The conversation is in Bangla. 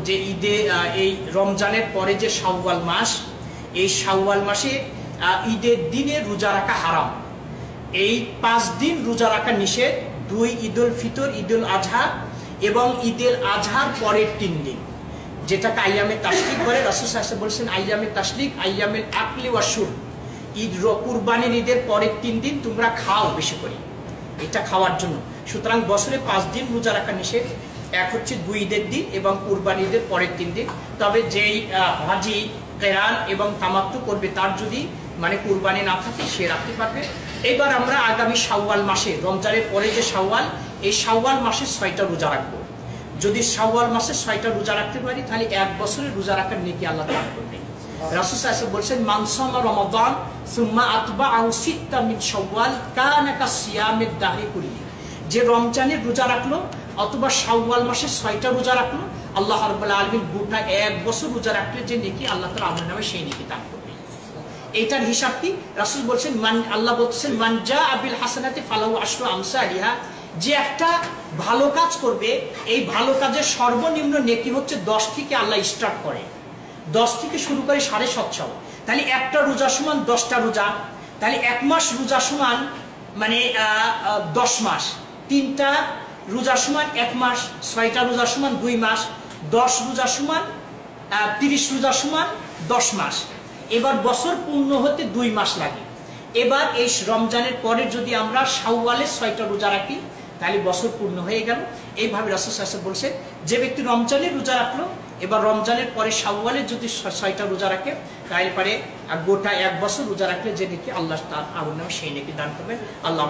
যে ঈদে এই রমজানের পরে যে শাওয়াল মাস, এই শাওয়াল মাসে ঈদের দিনে রোজা রাখা হারাম। এই 5 দিন রোজা রাখা নিষেধ। 2 ঈদুল ফিতর, ঈদুল আজহা এবং ঈদুল আজহার পরের 3 দিন, যেটাকে আইয়ামে তাশরিক বলে। রাসূল সাল্লাল্লাহু আলাইহি ওয়াসাল্লাম বলেছেন আইয়ামে তাশরিক আইয়ামুল আকলি ওয়া শুরব। ঈদ কুরবানির ঈদের পরের 3 দিন তোমরা খাও বেশি করে, এটা খাওয়ার জন্য। সুতরাং বছরে 5 দিন রোজা রাখা নিষেধ। এক হচ্ছে 2 ঈদের দিন এবং কুরবানি ঈদের পরের 3 দিন। তবে যেই হাজি কেরান এবং তামাত্তু করবে তার যদি কুরবানি না থাকে সে রাখতে পারবে। এবার আমরা আগামী শাওয়াল মাসে, রমজানের পরে যে শাওয়াল, এই শাওয়াল মাসে 6টা রোজা রাখবো। যদি শাওয়াল মাসে 6টা রোজা রাখতে পারি তাহলে 1 বছরের রোজা রাখার নেকি আল্লাহ দান করবে। রাসূল সাল্লাল্লাহু আলাইহি ওয়াসাল্লাম বলেছেন মান সামা রমাদান সুম্মা আতবাআহু সিত্তা মিন শাওয়াল কানা কাসিয়ামিদ দাহরি কুল্লি। যে রমজানের রোজা রাখলো অথবা শাওয়াল মাসে 6টা রোজা রাখলো, আল্লাহ রাব্বুল আলামিন গোটা 1 বছর রোজা রাখলে যে নেকি আল্লাহ তাআলা আমার নামে সেই নেকি দান করবে। এইটার হিসাব কি? রাসূল বলছেন আল্লাহ বলছেন মান জাআ বিল হাসানাতি ফালাহু আশরু আমসালিহা। যে একটা ভালো কাজ করবে, এই ভালো কাজের সর্বনিম্ন নেকি হচ্ছে 10 থেকে আল্লাহ স্টার্ট করে, 10 থেকে শুরু করে 750। তাহলে একটা রোজা সমান 10টা রোজা। তাহলে 1 মাস রোজা সমান 10 মাস, 3টা রোজা সমান 1 মাস, 6টা রোজা সমান 2 মাস, 10 রোজা সমান 30 রোজা সমান 10 মাস। এবার বছর পূর্ণ হতে 2 মাস লাগে। এবার এই রমজানের পরে যদি আমরা শাওয়ালে 6টা রোজা রাখি তাহলে বছর পূর্ণ হয়ে গেল। এইভাবে রাসূল সাল্লাল্লাহু আলাইহি ওয়াসাল্লাম বলছে যে ব্যক্তি রমজানের রোজা রাখলো, এবার রমজানের পরে শাওয়ালে যদি 6টা রোজা রাখে তাহলে পরে গোটা 1 বছর রোজা রাখলে যে নাকি আল্লাহ তার আমার নামে সেই নাকি দান করবেন। আল্লাহ